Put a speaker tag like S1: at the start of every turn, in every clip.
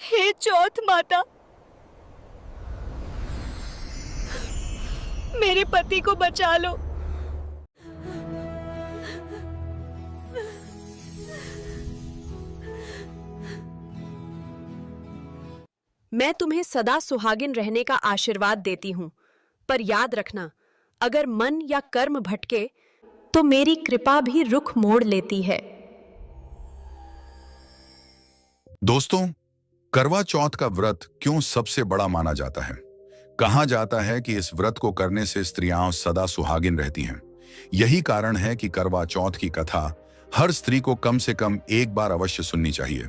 S1: हे चौथ माता, मेरे पति को बचा लो।
S2: मैं तुम्हें सदा सुहागिन रहने का आशीर्वाद देती हूं, पर याद रखना, अगर मन या कर्म भटके तो मेरी कृपा भी रुख मोड़ लेती है।
S3: दोस्तों, करवा चौथ का व्रत क्यों सबसे बड़ा माना जाता है? कहा जाता है कि इस व्रत को करने से स्त्रियां सदा सुहागिन रहती हैं। यही कारण है कि करवा चौथ की कथा हर स्त्री को कम से कम एक बार अवश्य सुननी चाहिए,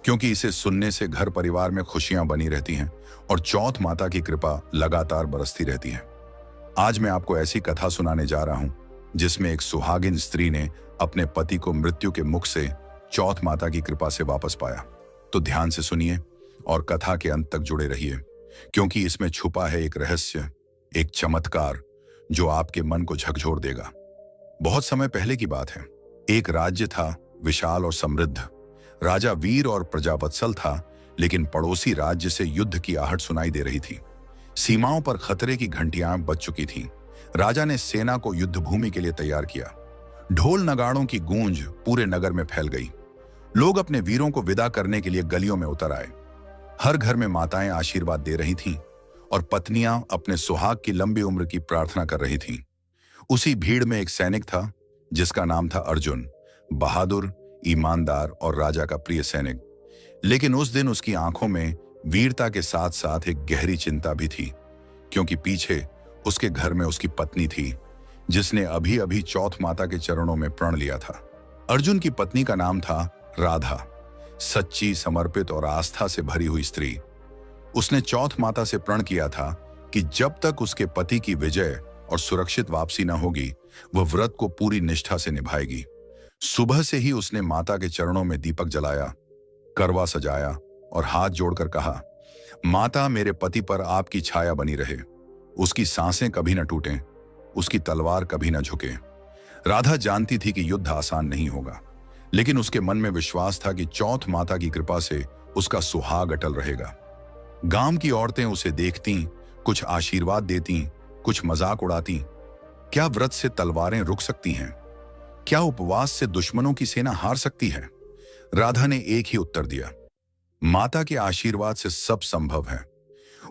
S3: क्योंकि इसे सुनने से घर परिवार में खुशियां बनी रहती हैं और चौथ माता की कृपा लगातार बरसती रहती है। आज मैं आपको ऐसी कथा सुनाने जा रहा हूं जिसमें एक सुहागिन स्त्री ने अपने पति को मृत्यु के मुख से चौथ माता की कृपा से वापस पाया। तो ध्यान से सुनिए और कथा के अंत तक जुड़े रहिए, क्योंकि इसमें छुपा है एक रहस्य, एक चमत्कार जो आपके मन को झकझोर देगा। बहुत समय पहले की बात है। एक राज्य था, विशाल और समृद्ध। राजा वीर और प्रजावत्सल था, लेकिन पड़ोसी राज्य से युद्ध की आहट सुनाई दे रही थी। सीमाओं पर खतरे की घंटियां बज चुकी थीं। राजा ने सेना को युद्ध भूमि के लिए तैयार किया। ढोल नगाड़ों की गूंज पूरे नगर में फैल गई। लोग अपने वीरों को विदा करने के लिए गलियों में उतर आए। हर घर में माताएं आशीर्वाद दे रही थीं और पत्नियां अपने सुहाग की लंबी उम्र की प्रार्थना कर रही थीं। उसी भीड़ में एक सैनिक था जिसका नाम था अर्जुन। बहादुर, ईमानदार और राजा का प्रिय सैनिक। लेकिन उस दिन उसकी आंखों में वीरता के साथ साथ एक गहरी चिंता भी थी, क्योंकि पीछे उसके घर में उसकी पत्नी थी जिसने अभी अभी चौथ माता के चरणों में प्रण लिया था। अर्जुन की पत्नी का नाम था राधा। सच्ची, समर्पित और आस्था से भरी हुई स्त्री। उसने चौथ माता से प्रण किया था कि जब तक उसके पति की विजय और सुरक्षित वापसी न होगी, वह व्रत को पूरी निष्ठा से निभाएगी। सुबह से ही उसने माता के चरणों में दीपक जलाया, करवा सजाया और हाथ जोड़कर कहा, माता, मेरे पति पर आपकी छाया बनी रहे। उसकी सांसें कभी न टूटें, उसकी तलवार कभी न झुके। राधा जानती थी कि युद्ध आसान नहीं होगा, लेकिन उसके मन में विश्वास था कि चौथ माता की कृपा से उसका सुहाग अटल रहेगा। गांव की औरतें उसे देखती, कुछ आशीर्वाद देती, कुछ मजाक उड़ाती। क्या व्रत से तलवारें रुक सकती हैं? क्या उपवास से दुश्मनों की सेना हार सकती है? राधा ने एक ही उत्तर दिया, माता के आशीर्वाद से सब संभव है।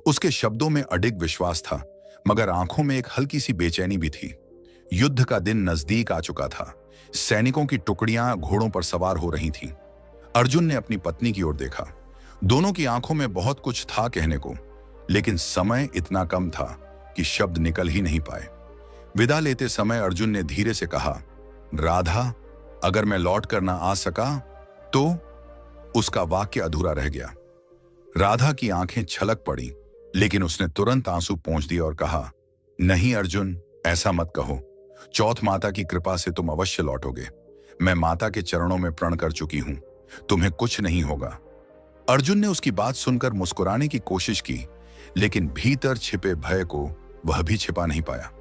S3: उसके शब्दों में अडिग विश्वास था, मगर आंखों में एक हल्की सी बेचैनी भी थी। युद्ध का दिन नजदीक आ चुका था। सैनिकों की टुकड़ियां घोड़ों पर सवार हो रही थीं। अर्जुन ने अपनी पत्नी की ओर देखा। दोनों की आंखों में बहुत कुछ था कहने को, लेकिन समय इतना कम था कि शब्द निकल ही नहीं पाए। विदा लेते समय अर्जुन ने धीरे से कहा, राधा, अगर मैं लौट कर ना आ सका तो? उसका वाक्य अधूरा रह गया। राधा की आंखें छलक पड़ी, लेकिन उसने तुरंत आंसू पोंछ दिए और कहा, नहीं अर्जुन, ऐसा मत कहो। चौथ माता की कृपा से तुम अवश्य लौटोगे। मैं माता के चरणों में प्रण कर चुकी हूं, तुम्हें कुछ नहीं होगा। अर्जुन ने उसकी बात सुनकर मुस्कुराने की कोशिश की, लेकिन भीतर छिपे भय को वह भी छिपा नहीं पाया।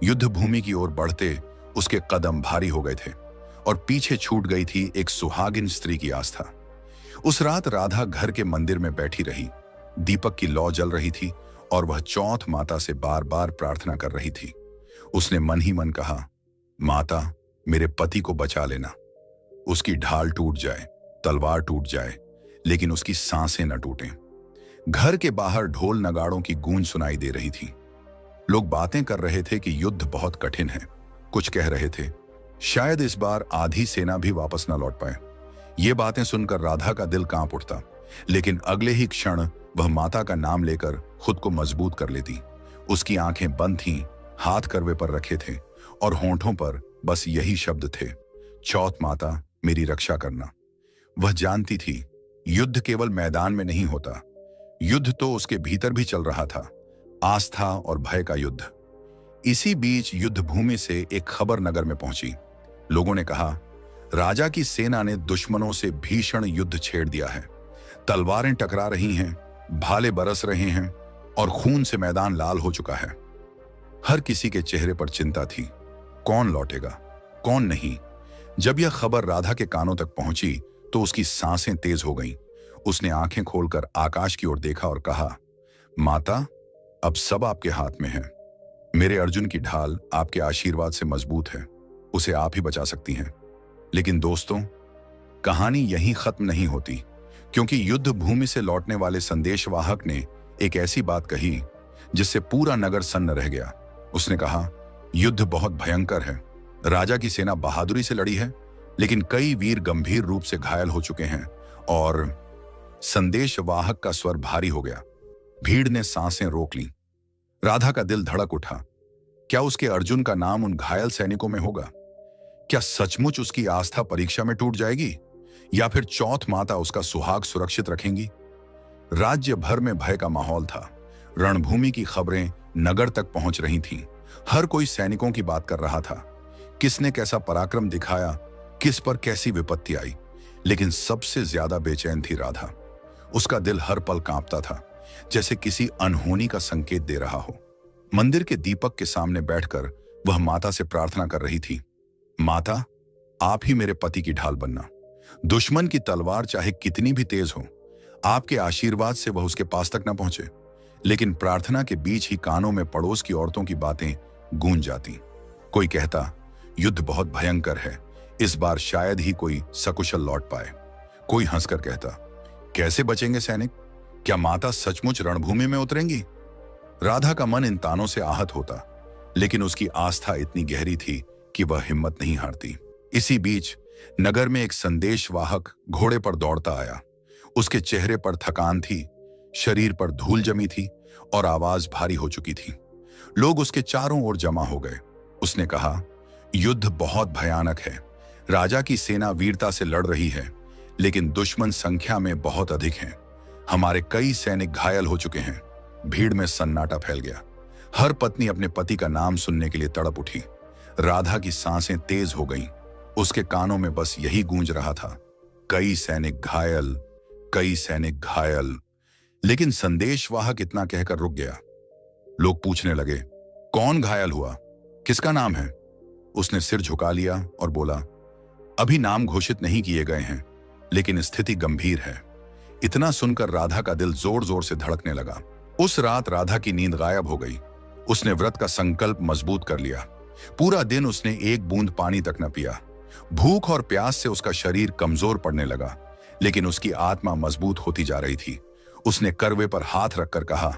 S3: युद्ध भूमि की ओर बढ़ते उसके कदम भारी हो गए थे और पीछे छूट गई थी एक सुहागिन स्त्री की आस्था। उस रात राधा घर के मंदिर में बैठी रही। दीपक की लौ जल रही थी और वह चौथ माता से बार बार प्रार्थना कर रही थी। उसने मन ही मन कहा, माता, मेरे पति को बचा लेना। उसकी ढाल टूट जाए, तलवार टूट जाए, लेकिन उसकी सांसें न टूटें। घर के बाहर ढोल नगाड़ों की गूंज सुनाई दे रही थी। लोग बातें कर रहे थे कि युद्ध बहुत कठिन है। कुछ कह रहे थे, शायद इस बार आधी सेना भी वापस न लौट पाए। ये बातें सुनकर राधा का दिल कांप उठता, लेकिन अगले ही क्षण वह माता का नाम लेकर खुद को मजबूत कर लेती। उसकी आंखें बंद थीं, हाथ करवे पर रखे थे और होंठों पर बस यही शब्द थे, चौथ माता, मेरी रक्षा करना। वह जानती थी, युद्ध केवल मैदान में नहीं होता, युद्ध तो उसके भीतर भी चल रहा था, आस्था और भय का युद्ध। इसी बीच युद्ध भूमि से एक खबर नगर में पहुंची। लोगों ने कहा, राजा की सेना ने दुश्मनों से भीषण युद्ध छेड़ दिया है। तलवारें टकरा रही हैं, भाले बरस रहे हैं और खून से मैदान लाल हो चुका है। हर किसी के चेहरे पर चिंता थी, कौन लौटेगा, कौन नहीं। जब यह खबर राधा के कानों तक पहुंची तो उसकी सांसें तेज हो गईं। उसने आंखें खोलकर आकाश की ओर देखा और कहा, माता, अब सब आपके हाथ में है। मेरे अर्जुन की ढाल आपके आशीर्वाद से मजबूत है, उसे आप ही बचा सकती हैं। लेकिन दोस्तों, कहानी यहीं खत्म नहीं होती, क्योंकि युद्ध भूमि से लौटने वाले संदेशवाहक ने एक ऐसी बात कही जिससे पूरा नगर सन्न रह गया। उसने कहा, युद्ध बहुत भयंकर है। राजा की सेना बहादुरी से लड़ी है, लेकिन कई वीर गंभीर रूप से घायल हो चुके हैं। और संदेशवाहक का स्वर भारी हो गया। भीड़ ने सांसें रोक ली। राधा का दिल धड़क उठा। क्या उसके अर्जुन का नाम उन घायल सैनिकों में होगा? क्या सचमुच उसकी आस्था परीक्षा में टूट जाएगी, या फिर चौथ माता उसका सुहाग सुरक्षित रखेंगी? राज्य भर में भय का माहौल था। रणभूमि की खबरें नगर तक पहुंच रही थीं। हर कोई सैनिकों की बात कर रहा था। किसने कैसा पराक्रम दिखाया, किस पर कैसी विपत्ति आई। लेकिन सबसे ज्यादा बेचैन थी राधा। उसका दिल हर पल कांपता था, जैसे किसी अनहोनी का संकेत दे रहा हो। मंदिर के दीपक के सामने बैठकर वह माता से प्रार्थना कर रही थी, माता, आप ही मेरे पति की ढाल बनना। दुश्मन की तलवार चाहे कितनी भी तेज हो, आपके आशीर्वाद से वह उसके पास तक न पहुंचे। लेकिन प्रार्थना के बीच ही कानों में पड़ोस की औरतों की बातें गूंज जाती। कोई कहता, युद्ध बहुत भयंकर है, इस बार शायद ही कोई सकुशल लौट पाए। कोई हंसकर कहता, कैसे बचेंगे सैनिक? क्या माता सचमुच रणभूमि में उतरेंगी? राधा का मन इन तानों से आहत होता, लेकिन उसकी आस्था इतनी गहरी थी कि वह हिम्मत नहीं हारती। इसी बीच नगर में एक संदेशवाहक घोड़े पर दौड़ता आया। उसके चेहरे पर थकान थी, शरीर पर धूल जमी थी और आवाज भारी हो चुकी थी। लोग उसके चारों ओर जमा हो गए। उसने कहा, युद्ध बहुत भयानक है। राजा की सेना वीरता से लड़ रही है, लेकिन दुश्मन संख्या में बहुत अधिक हैं। हमारे कई सैनिक घायल हो चुके हैं। भीड़ में सन्नाटा फैल गया। हर पत्नी अपने पति का नाम सुनने के लिए तड़प उठी। राधा की सांसें तेज हो गईं। उसके कानों में बस यही गूंज रहा था, कई सैनिक घायल, कई सैनिक घायल। लेकिन संदेशवाहक इतना कहकर रुक गया। लोग पूछने लगे, कौन घायल हुआ, किसका नाम है? उसने सिर झुका लिया और बोला, अभी नाम घोषित नहीं किए गए हैं, लेकिन स्थिति गंभीर है। इतना सुनकर राधा का दिल जोर जोर से धड़कने लगा। उस रात राधा की नींद गायब हो गई। उसने व्रत का संकल्प मजबूत कर लिया। पूरा दिन उसने एक बूंद पानी तक न पिया। भूख और प्यास से उसका शरीर कमजोर पड़ने लगा, लेकिन उसकी आत्मा मजबूत होती जा रही थी। उसने करवे पर हाथ रखकर कहा,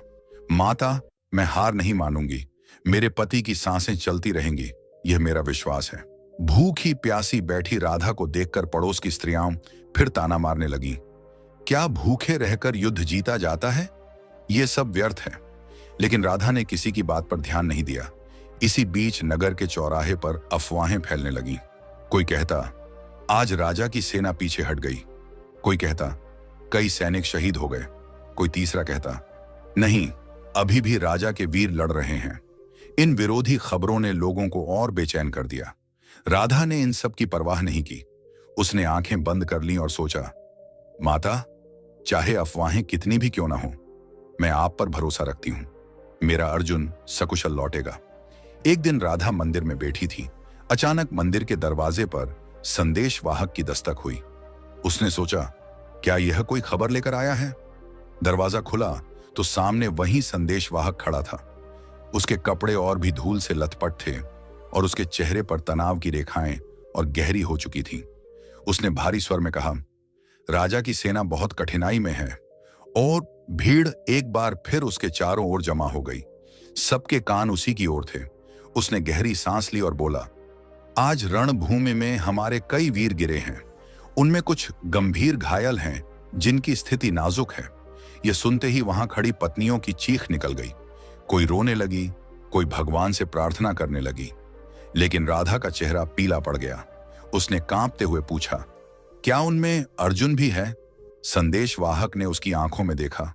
S3: माता, मैं हार नहीं मानूंगी। मेरे पति की सांसें चलती रहेंगी, यह मेरा विश्वास है। भूखी प्यासी बैठी राधा को देखकर पड़ोस की स्त्रियां फिर ताना मारने लगीं। क्या भूखे रहकर युद्ध जीता जाता है? यह सब व्यर्थ है। लेकिन राधा ने किसी की बात पर ध्यान नहीं दिया। इसी बीच नगर के चौराहे पर अफवाहें फैलने लगीं। कोई कहता, आज राजा की सेना पीछे हट गई। कोई कहता, कई सैनिक शहीद हो गए। कोई तीसरा कहता, नहीं, अभी भी राजा के वीर लड़ रहे हैं। इन विरोधी खबरों ने लोगों को और बेचैन कर दिया। राधा ने इन सब की परवाह नहीं की। उसने आंखें बंद कर लीं और सोचा, माता, चाहे अफवाहें कितनी भी क्यों ना हो, मैं आप पर भरोसा रखती हूं। मेरा अर्जुन सकुशल लौटेगा। एक दिन राधा मंदिर में बैठी थी। अचानक मंदिर के दरवाजे पर संदेशवाहक की दस्तक हुई। उसने सोचा, क्या यह कोई खबर लेकर आया है? दरवाजा खुला तो सामने वही संदेशवाहक खड़ा था। उसके कपड़े और भी धूल से लथपथ थे और उसके चेहरे पर तनाव की रेखाएं और गहरी हो चुकी थीं। उसने भारी स्वर में कहा, राजा की सेना बहुत कठिनाई में है। और भीड़ एक बार फिर उसके चारों ओर जमा हो गई। सबके कान उसी की ओर थे। उसने गहरी सांस ली और बोला, आज रणभूमि में हमारे कई वीर गिरे हैं। उनमें कुछ गंभीर घायल हैं, जिनकी स्थिति नाजुक है। यह सुनते ही वहां खड़ी पत्नियों की चीख निकल गई। कोई रोने लगी, कोई भगवान से प्रार्थना करने लगी। लेकिन राधा का चेहरा पीला पड़ गया। उसने कांपते हुए पूछा, क्या उनमें अर्जुन भी है? संदेशवाहक ने उसकी आंखों में देखा,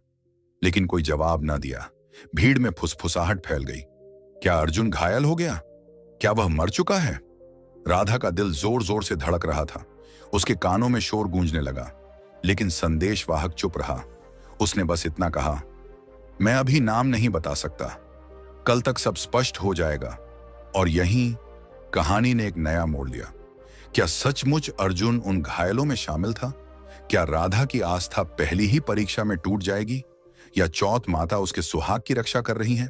S3: लेकिन कोई जवाब न दिया। भीड़ में फुसफुसाहट फैल गई। क्या अर्जुन घायल हो गया? क्या वह मर चुका है? राधा का दिल जोर जोर से धड़क रहा था। उसके कानों में शोर गूंजने लगा, लेकिन संदेशवाहक चुप रहा। उसने बस इतना कहा, मैं अभी नाम नहीं बता सकता, कल तक सब स्पष्ट हो जाएगा। और यहीं कहानी ने एक नया मोड़ लिया। क्या सचमुच अर्जुन उन घायलों में शामिल था? क्या राधा की आस्था पहली ही परीक्षा में टूट जाएगी, या चौथ माता उसके सुहाग की रक्षा कर रही हैं?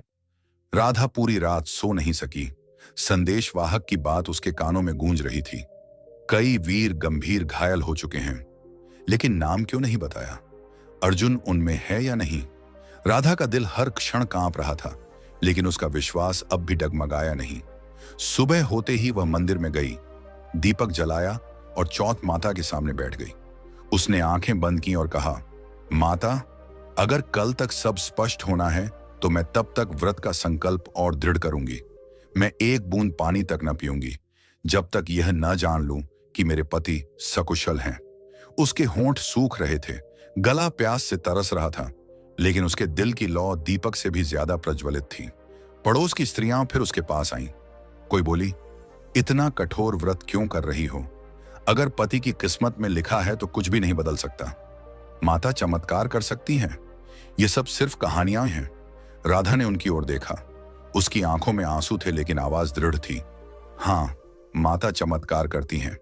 S3: राधा पूरी रात सो नहीं सकी। संदेशवाहक की बात उसके कानों में गूंज रही थी। कई वीर गंभीर घायल हो चुके हैं, लेकिन नाम क्यों नहीं बताया? अर्जुन उनमें है या नहीं? राधा का दिल हर क्षण कांप रहा था, लेकिन उसका विश्वास अब भी डगमगाया नहीं। सुबह होते ही वह मंदिर में गई, दीपक जलाया और चौथ माता के सामने बैठ गई। उसने आंखें बंद की और कहा, माता, अगर कल तक सब स्पष्ट होना है तो मैं तब तक व्रत का संकल्प और दृढ़ करूंगी। मैं एक बूंद पानी तक न पीऊंगी जब तक यह न जान लूं कि मेरे पति सकुशल हैं। उसके होंठ सूख रहे थे, गला प्यास से तरस रहा था, लेकिन उसके दिल की लौ दीपक से भी ज्यादा प्रज्वलित थी। पड़ोस की स्त्रियां फिर उसके पास आईं। कोई बोली, इतना कठोर व्रत क्यों कर रही हो? अगर पति की किस्मत में लिखा है तो कुछ भी नहीं बदल सकता। माता चमत्कार कर सकती हैं। ये सब सिर्फ कहानियां हैं। राधा ने उनकी ओर देखा। उसकी आंखों में आंसू थे, लेकिन आवाज दृढ़ थी। हाँ, माता चमत्कार करती हैं।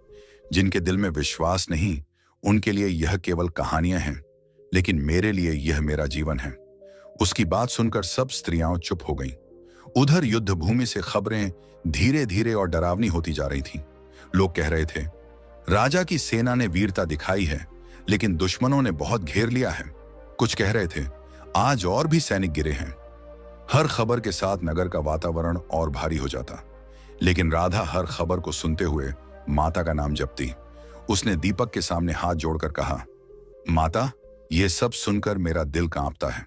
S3: जिनके दिल में विश्वास नहीं, उनके लिए यह केवल कहानियां हैं, लेकिन मेरे लिए यह मेरा जीवन है। उसकी बात सुनकर सब स्त्रियां चुप हो गईं। उधर युद्ध भूमि से खबरें धीरे धीरे और डरावनी होती जा रही थीं। लोग कह रहे थे, राजा की सेना ने वीरता दिखाई है, लेकिन दुश्मनों ने बहुत घेर लिया है। कुछ कह रहे थे, आज और भी सैनिक गिरे हैं। हर खबर के साथ नगर का वातावरण और भारी हो जाता, लेकिन राधा हर खबर को सुनते हुए माता का नाम जपती। उसने दीपक के सामने हाथ जोड़कर कहा, माता, ये सब सुनकर मेरा दिल कांपता है,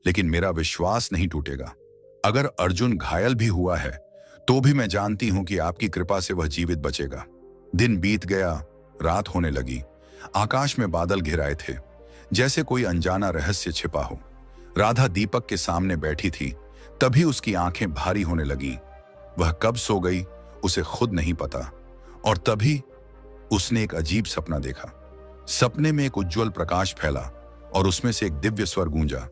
S3: लेकिन मेरा विश्वास नहीं टूटेगा। अगर अर्जुन घायल भी हुआ है तो भी मैं जानती हूं कि आपकी कृपा से वह जीवित बचेगा। दिन बीत गया, रात होने लगी। आकाश में बादल घिराए थे, जैसे कोई अनजाना रहस्य छिपा हो। राधा दीपक के सामने बैठी थी, तभी उसकी आंखें भारी होने लगीं। वह कब सो गई उसे खुद नहीं पता, और तभी उसने एक अजीब सपना देखा। सपने में एक उज्जवल प्रकाश फैला और उसमें से एक दिव्य स्वर गूंजा,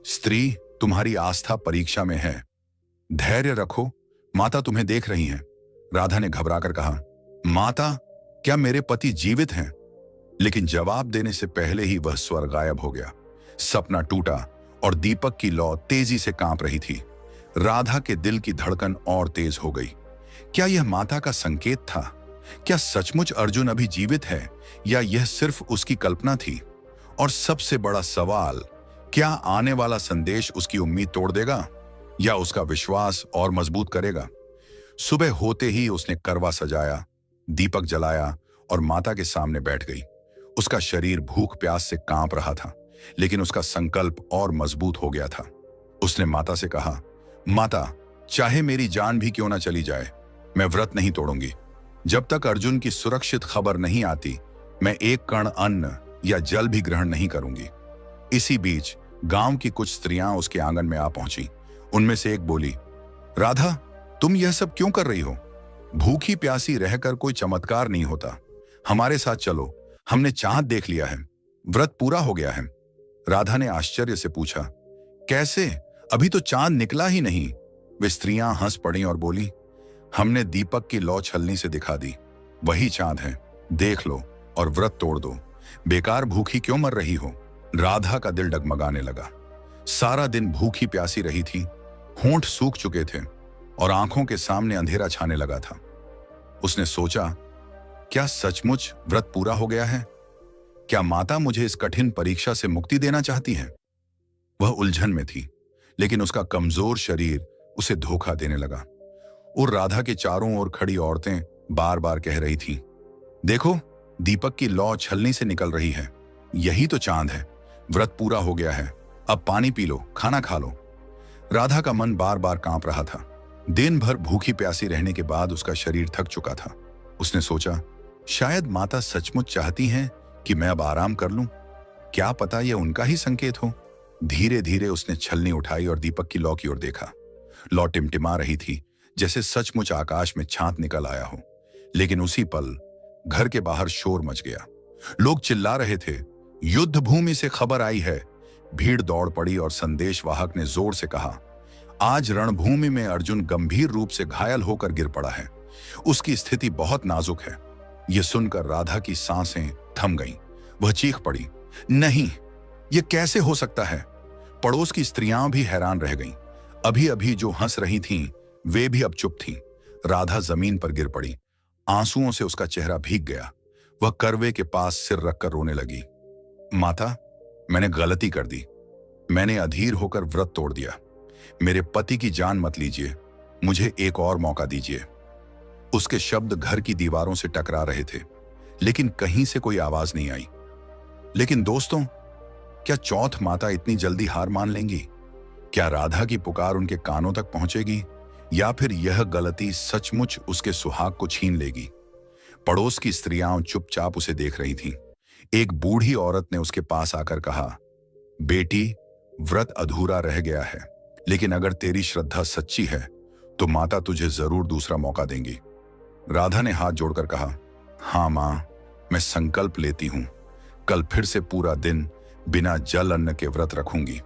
S3: स्त्री, तुम्हारी आस्था परीक्षा में है, धैर्य रखो, माता तुम्हें देख रही हैं। राधा ने घबराकर कहा, माता, क्या मेरे पति जीवित हैं? लेकिन जवाब देने से पहले ही वह स्वर गायब हो गया। सपना टूटा और दीपक की लौ तेजी से कांप रही थी। राधा के दिल की धड़कन और तेज हो गई। क्या यह माता का संकेत था? क्या सचमुच अर्जुन अभी जीवित है, या यह सिर्फ उसकी कल्पना थी? और सबसे बड़ा सवाल, क्या आने वाला संदेश उसकी उम्मीद तोड़ देगा या उसका विश्वास और मजबूत करेगा? सुबह होते ही उसने करवा सजाया, दीपक जलाया और माता के सामने बैठ गई। उसका शरीर भूख प्यास से कांप रहा था, लेकिन उसका संकल्प और मजबूत हो गया था। उसने माता से कहा, माता, चाहे मेरी जान भी क्यों ना चली जाए, मैं व्रत नहीं तोड़ूंगी। जब तक अर्जुन की सुरक्षित खबर नहीं आती, मैं एक कण अन्न या जल भी ग्रहण नहीं करूंगी। इसी बीच गांव की कुछ स्त्रियां उसके आंगन में आ पहुंची। उनमें से एक बोली, राधा, तुम यह सब क्यों कर रही हो? भूखी प्यासी रहकर कोई चमत्कार नहीं होता। हमारे साथ चलो, हमने चांद देख लिया है, व्रत पूरा हो गया है। राधा ने आश्चर्य से पूछा, कैसे? अभी तो चांद निकला ही नहीं। वे स्त्रियां हंस पड़ी और बोली, हमने दीपक की लौ छलनी से दिखा दी, वही चांद है, देख लो और व्रत तोड़ दो। बेकार भूखी क्यों मर रही हो? राधा का दिल डगमगाने लगा। सारा दिन भूखी प्यासी रही थी, होंठ सूख चुके थे और आंखों के सामने अंधेरा छाने लगा था। उसने सोचा, क्या सचमुच व्रत पूरा हो गया है? क्या माता मुझे इस कठिन परीक्षा से मुक्ति देना चाहती है? वह उलझन में थी, लेकिन उसका कमजोर शरीर उसे धोखा देने लगा। और राधा के चारों ओर खड़ी औरतें बार बार कह रही थीं, देखो, दीपक की लौ छलनी से निकल रही है, यही तो चांद है, व्रत पूरा हो गया है, अब पानी पी लो, खाना खा लो। राधा का मन बार बार कांप रहा था। दिन भर भूखी प्यासी रहने के बाद उसका शरीर थक चुका था। उसने सोचा, शायद माता सचमुच चाहती हैं कि मैं अब आराम कर लूं। क्या पता यह उनका ही संकेत हो। धीरे धीरे उसने छलनी उठाई और दीपक की लौ की ओर देखा। लौ टिमटिमा रही थी, जैसे सचमुच आकाश में चांद निकल आया हो। लेकिन उसी पल घर के बाहर शोर मच गया। लोग चिल्ला रहे थे, युद्ध भूमि से खबर आई है। भीड़ दौड़ पड़ी और संदेशवाहक ने जोर से कहा, आज रणभूमि में अर्जुन गंभीर रूप से घायल होकर गिर पड़ा है, उसकी स्थिति बहुत नाजुक है। यह सुनकर राधा की सांसें थम गईं। वह चीख पड़ी, नहीं, यह कैसे हो सकता है? पड़ोस की स्त्रियां भी हैरान रह गईं। अभी अभी जो हंस रही थीं, वे भी अब चुप थीं। राधा जमीन पर गिर पड़ी। आंसुओं से उसका चेहरा भीग गया। वह करवे के पास सिर रखकर रोने लगी। माता, मैंने गलती कर दी। मैंने अधीर होकर व्रत तोड़ दिया। मेरे पति की जान मत लीजिए, मुझे एक और मौका दीजिए। उसके शब्द घर की दीवारों से टकरा रहे थे, लेकिन कहीं से कोई आवाज नहीं आई। लेकिन दोस्तों, क्या चौथ माता इतनी जल्दी हार मान लेंगी? क्या राधा की पुकार उनके कानों तक पहुंचेगी, या फिर यह गलती सचमुच उसके सुहाग को छीन लेगी? पड़ोस की स्त्रियां चुपचाप उसे देख रही थीं। एक बूढ़ी औरत ने उसके पास आकर कहा, बेटी, व्रत अधूरा रह गया है, लेकिन अगर तेरी श्रद्धा सच्ची है तो माता तुझे जरूर दूसरा मौका देंगी। राधा ने हाथ जोड़कर कहा, हाँ मां, मैं संकल्प लेती हूं। कल फिर से पूरा दिन बिना जल अन्न के व्रत रखूंगी।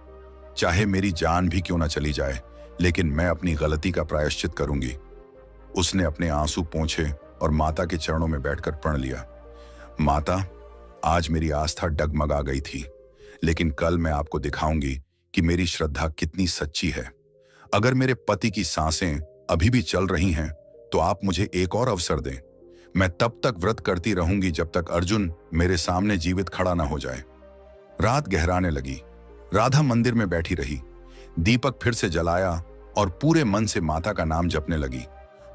S3: चाहे मेरी जान भी क्यों ना चली जाए, लेकिन मैं अपनी गलती का प्रायश्चित करूंगी। उसने अपने आंसू पोंछे और माता के चरणों में बैठकर प्रण लिया। माता, आज मेरी आस्था डगमगा गई थी, लेकिन कल मैं आपको दिखाऊंगी कि मेरी श्रद्धा कितनी सच्ची है। अगर मेरे पति की सांसें अभी भी चल रही हैं, तो आप मुझे एक और अवसर दें। मैं तब तक व्रत करती रहूंगी जब तक अर्जुन मेरे सामने जीवित खड़ा ना हो जाए। रात गहराने लगी। राधा मंदिर में बैठी रही। दीपक फिर से जलाया और पूरे मन से माता का नाम जपने लगी।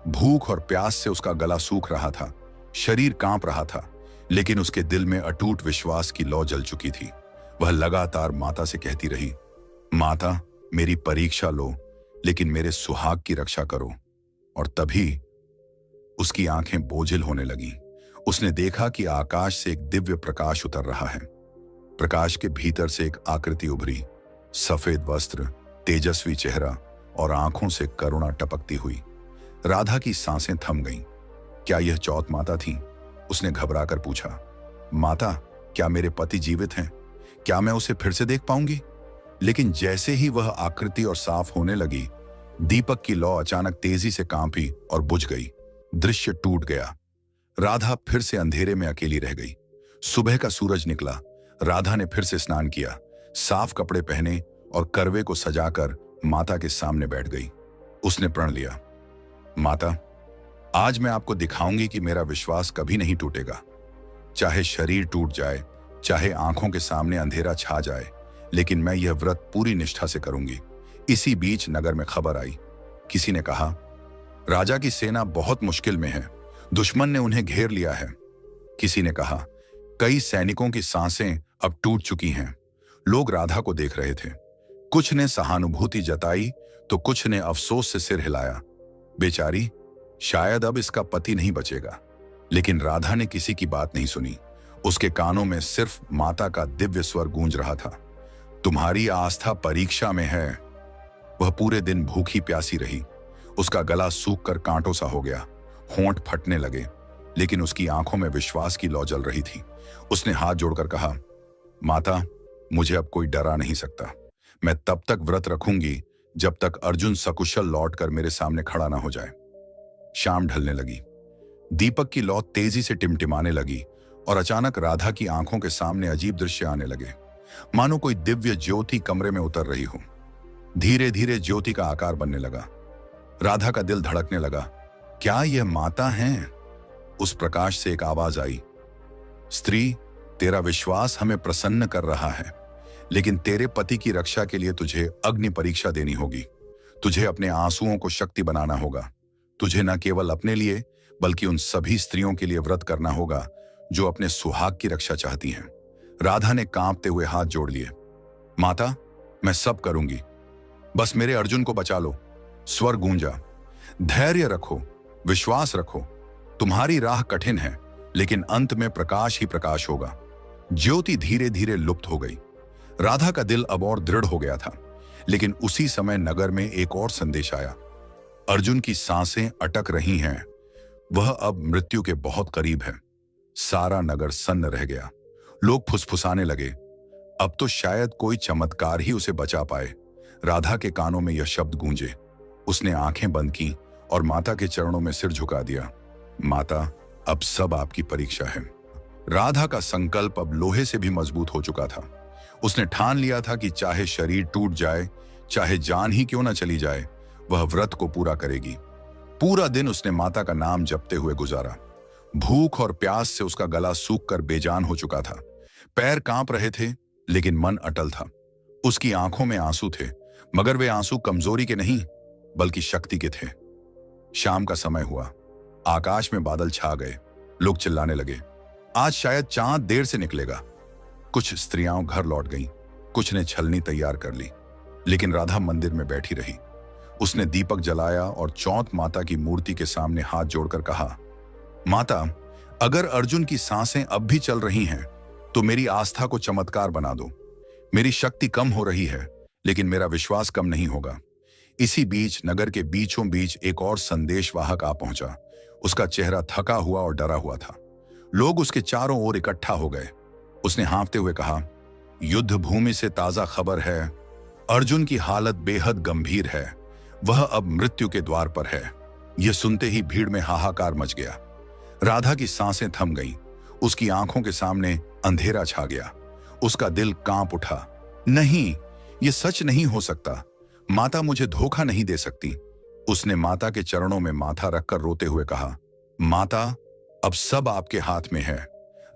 S3: भूख और प्यास से उसका गला सूख रहा था, शरीर कांप रहा था, लेकिन उसके दिल में अटूट विश्वास की लौ जल चुकी थी। वह लगातार माता से कहती रही, माता, मेरी परीक्षा लो, लेकिन मेरे सुहाग की रक्षा करो। और तभी उसकी आंखें बोझिल होने लगीं। उसने देखा कि आकाश से एक दिव्य प्रकाश उतर रहा है। प्रकाश के भीतर से एक आकृति उभरी, सफेद वस्त्र, तेजस्वी चेहरा और आंखों से करुणा टपकती हुई। राधा की सांसें थम गईं। क्या यह चौथ माता थी? उसने घबराकर पूछा, माता, क्या मेरे पति जीवित हैं? क्या मैं उसे फिर से देख पाऊंगी? लेकिन जैसे ही वह आकृति और साफ होने लगी, दीपक की लौ अचानक तेजी से कांपी और बुझ गई। दृश्य टूट गया। राधा फिर से अंधेरे में अकेली रह गई। सुबह का सूरज निकला। राधा ने फिर से स्नान किया, साफ कपड़े पहने और करवे को सजाकर माता के सामने बैठ गई। उसने प्रण लिया, माता, आज मैं आपको दिखाऊंगी कि मेरा विश्वास कभी नहीं टूटेगा। चाहे शरीर टूट जाए, चाहे आंखों के सामने अंधेरा छा जाए, लेकिन मैं यह व्रत पूरी निष्ठा से करूंगी। इसी बीच नगर में खबर आई। किसी ने कहा, राजा की सेना बहुत मुश्किल में है, दुश्मन ने उन्हें घेर लिया है। किसी ने कहा, कई सैनिकों की सांसें अब टूट चुकी हैं। लोग राधा को देख रहे थे। कुछ ने सहानुभूति जताई तो कुछ ने अफसोस से सिर हिलाया। बेचारी, शायद अब इसका पति नहीं बचेगा। लेकिन राधा ने किसी की बात नहीं सुनी। उसके कानों में सिर्फ माता का दिव्य स्वर गूंज रहा था, तुम्हारी आस्था परीक्षा में है। वह पूरे दिन भूखी प्यासी रही। उसका गला सूख कर कांटों सा हो गया, होंठ फटने लगे, लेकिन उसकी आंखों में विश्वास की लौ जल रही थी। उसने हाथ जोड़कर कहा, माता, मुझे अब कोई डरा नहीं सकता। मैं तब तक व्रत रखूंगी जब तक अर्जुन सकुशल लौटकर मेरे सामने खड़ा ना हो जाए। शाम ढलने लगी। दीपक की लौ तेजी से टिमटिमाने लगी और अचानक राधा की आंखों के सामने अजीब दृश्य आने लगे, मानो कोई दिव्य ज्योति कमरे में उतर रही हो। धीरे धीरे ज्योति का आकार बनने लगा। राधा का दिल धड़कने लगा। क्या यह माता हैं? उस प्रकाश से एक आवाज आई, स्त्री, तेरा विश्वास हमें प्रसन्न कर रहा है, लेकिन तेरे पति की रक्षा के लिए तुझे अग्नि परीक्षा देनी होगी। तुझे अपने आंसुओं को शक्ति बनाना होगा। तुझे न केवल अपने लिए बल्कि उन सभी स्त्रियों के लिए व्रत करना होगा जो अपने सुहाग की रक्षा चाहती हैं। राधा ने कांपते हुए हाथ जोड़ लिए। माता, मैं सब करूंगी, बस मेरे अर्जुन को बचा लो। स्वर गूंजा, धैर्य रखो, विश्वास रखो। तुम्हारी राह कठिन है, लेकिन अंत में प्रकाश ही प्रकाश होगा। ज्योति धीरे धीरे लुप्त हो गई। राधा का दिल अब और दृढ़ हो गया था। लेकिन उसी समय नगर में एक और संदेश आया। अर्जुन की सांसें अटक रही हैं, वह अब मृत्यु के बहुत करीब है। सारा नगर सन्न रह गया। लोग फुसफुसाने लगे, अब तो शायद कोई चमत्कार ही उसे बचा पाए। राधा के कानों में यह शब्द गूंजे। उसने आंखें बंद की और माता के चरणों में सिर झुका दिया। माता, अब सब आपकी परीक्षा है। राधा का संकल्प अब लोहे से भी मजबूत हो चुका था। उसने ठान लिया था कि चाहे शरीर टूट जाए, चाहे जान ही क्यों न चली जाए, वह व्रत को पूरा करेगी। पूरा दिन उसने माता का नाम जपते हुए गुजारा। भूख और प्यास से उसका गला सूख कर बेजान हो चुका था। पैर कांप रहे थे, लेकिन मन अटल था। उसकी आंखों में आंसू थे, मगर वे आंसू कमजोरी के नहीं, बल्कि शक्ति के थे। शाम का समय हुआ। आकाश में बादल छा गए। लोग चिल्लाने लगे, आज शायद चांद देर से निकलेगा। कुछ स्त्रियां घर लौट गईं, कुछ ने छलनी तैयार कर ली, लेकिन राधा मंदिर में बैठी रही। उसने दीपक जलाया और चौथ माता की मूर्ति के सामने हाथ जोड़कर कहा, माता, अगर अर्जुन की सांसें अब भी चल रही हैं, तो मेरी आस्था को चमत्कार बना दो। मेरी शक्ति कम हो रही है, लेकिन मेरा विश्वास कम नहीं होगा। इसी बीच नगर के बीचों बीच एक और संदेशवाहक आ पहुंचा। उसका चेहरा थका हुआ और डरा हुआ था। लोग उसके चारों ओर इकट्ठा हो गए। उसने हाँफते हुए कहा, युद्ध भूमि से ताजा खबर है। अर्जुन की हालत बेहद गंभीर है। वह अब मृत्यु के द्वार पर है। यह सुनते ही भीड़ में हाहाकार मच गया। राधा की सांसें थम गईं। उसकी आंखों के सामने अंधेरा छा गया। उसका दिल कांप उठा। नहीं, यह सच नहीं हो सकता। माता मुझे धोखा नहीं दे सकती। उसने माता के चरणों में माथा रखकर रोते हुए कहा, माता, अब सब आपके हाथ में है।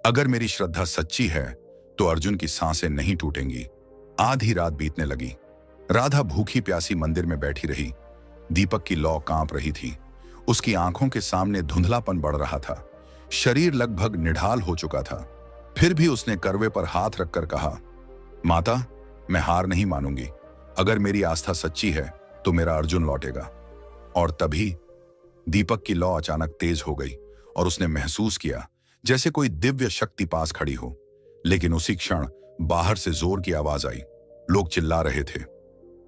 S3: अगर मेरी श्रद्धा सच्ची है तो अर्जुन की सांसें नहीं टूटेंगी। आधी रात बीतने लगी। राधा भूखी प्यासी मंदिर में बैठी रही। दीपक की लौ कांप रही थी। उसकी आंखों के सामने धुंधलापन बढ़ रहा था। शरीर लगभग निढाल हो चुका था। फिर भी उसने करवे पर हाथ रखकर कहा, माता, मैं हार नहीं मानूंगी। अगर मेरी आस्था सच्ची है तो मेरा अर्जुन लौटेगा। और तभी दीपक की लौ अचानक तेज हो गई और उसने महसूस किया जैसे कोई दिव्य शक्ति पास खड़ी हो। लेकिन उसी क्षण बाहर से जोर की आवाज आई। लोग चिल्ला रहे थे,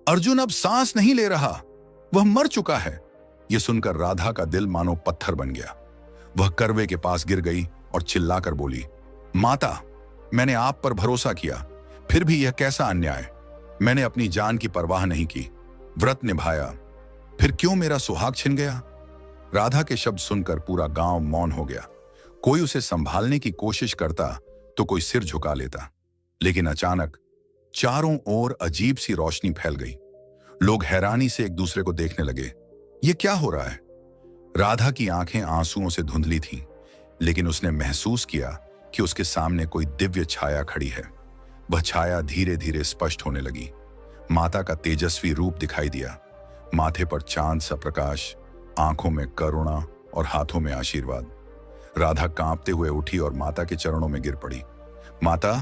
S3: अर्जुन अब सांस नहीं ले रहा, वह मर चुका है। यह सुनकर राधा का दिल मानो पत्थर बन गया। वह करवे के पास गिर गई और चिल्लाकर बोली, माता, मैंने आप पर भरोसा किया, फिर भी यह कैसा अन्याय। मैंने अपनी जान की परवाह नहीं की, व्रत निभाया, फिर क्यों मेरा सुहाग छिन गया। राधा के शब्द सुनकर पूरा गांव मौन हो गया। कोई उसे संभालने की कोशिश करता तो कोई सिर झुका लेता, लेकिन अचानक चारों ओर अजीब सी रोशनी फैल गई। लोग हैरानी से एक दूसरे को देखने लगे। ये क्या हो रहा है? राधा की आंखें आंसुओं से धुंधली थीं, लेकिन उसने महसूस किया कि उसके सामने कोई दिव्य छाया खड़ी है। वह छाया धीरे धीरे स्पष्ट होने लगी। माता का तेजस्वी रूप दिखाई दिया। माथे पर चांद सा प्रकाश, आंखों में करुणा और हाथों में आशीर्वाद। राधा कांपते हुए उठी और माता के चरणों में गिर पड़ी। माता,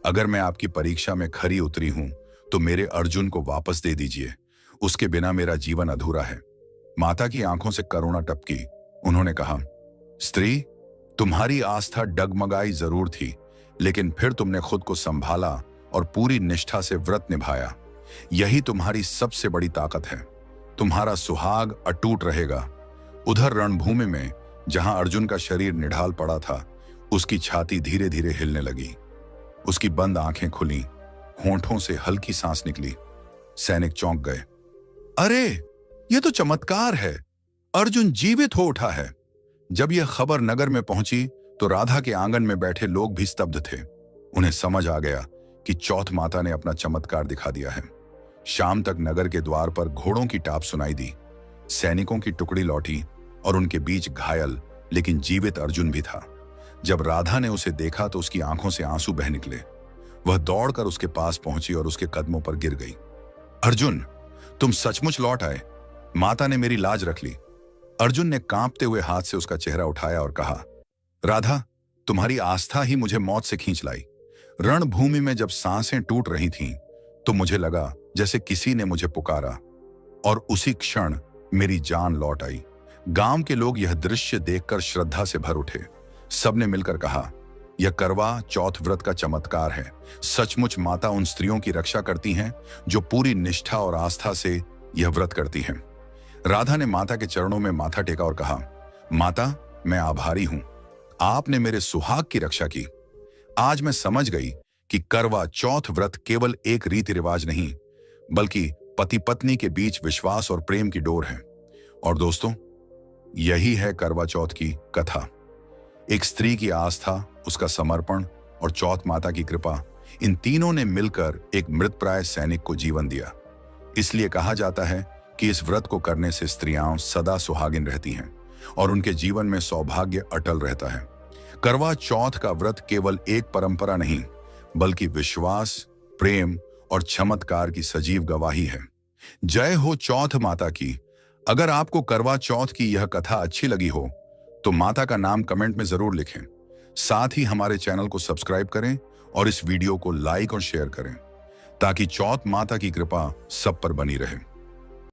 S3: अगर मैं आपकी परीक्षा में खरी उतरी हूं तो मेरे अर्जुन को वापस दे दीजिए। उसके बिना मेरा जीवन अधूरा है। माता की आंखों से करुणा टपकी। उन्होंने कहा, स्त्री, तुम्हारी आस्था डगमगाई जरूर थी, लेकिन फिर तुमने खुद को संभाला और पूरी निष्ठा से व्रत निभाया। यही तुम्हारी सबसे बड़ी ताकत है। तुम्हारा सुहाग अटूट रहेगा। उधर रणभूमि में जहां अर्जुन का शरीर निढाल पड़ा था, उसकी छाती धीरे धीरे हिलने लगी। उसकी बंद आंखें खुली, होंठों से हल्की सांस निकली। सैनिक चौंक गए। अरे, यह तो चमत्कार है, अर्जुन जीवित हो उठा है। जब यह खबर नगर में पहुंची तो राधा के आंगन में बैठे लोग भी स्तब्ध थे। उन्हें समझ आ गया कि चौथ माता ने अपना चमत्कार दिखा दिया है। शाम तक नगर के द्वार पर घोड़ों की टाप सुनाई दी। सैनिकों की टुकड़ी लौटी और उनके बीच घायल लेकिन जीवित अर्जुन भी था। जब राधा ने उसे देखा तो उसकी आंखों से आंसू बह निकले। वह दौड़कर उसके पास पहुंची और उसके कदमों पर गिर गई। अर्जुन, तुम सचमुच लौट आए। माता ने मेरी लाज रख ली। अर्जुन ने कांपते हुए हाथ से उसका चेहरा उठाया और कहा, राधा, तुम्हारी आस्था ही मुझे मौत से खींच लाई। रणभूमि में जब सांसें टूट रही थीं, तो मुझे लगा जैसे किसी ने मुझे पुकारा, और उसी क्षण मेरी जान लौट आई। गांव के लोग यह दृश्य देखकर श्रद्धा से भर उठे। सबने मिलकर कहा, यह करवा चौथ व्रत का चमत्कार है। सचमुच माता उन स्त्रियों की रक्षा करती हैं जो पूरी निष्ठा और आस्था से यह व्रत करती हैं। राधा ने माता के चरणों में माथा टेका और कहा, माता, मैं आभारी हूं। आपने मेरे सुहाग की रक्षा की। आज मैं समझ गई कि करवा चौथ व्रत केवल एक रीति रिवाज नहीं, बल्कि पति पत्नी के बीच विश्वास और प्रेम की डोर है। और दोस्तों, यही है करवा चौथ की कथा। एक स्त्री की आस्था, उसका समर्पण और चौथ माता की कृपा, इन तीनों ने मिलकर एक मृतप्राय सैनिक को जीवन दिया। इसलिए कहा जाता है कि इस व्रत को करने से स्त्रियां सदा सुहागिन रहती हैं और उनके जीवन में सौभाग्य अटल रहता है। करवा चौथ का व्रत केवल एक परंपरा नहीं, बल्कि विश्वास, प्रेम और चमत्कार की सजीव गवाही है। जय हो चौथ माता की। अगर आपको करवा चौथ की यह कथा अच्छी लगी हो तो माता का नाम कमेंट में जरूर लिखें। साथ ही हमारे चैनल को सब्सक्राइब करें और इस वीडियो को लाइक और शेयर करें ताकि चौथ माता की कृपा सब पर बनी रहे।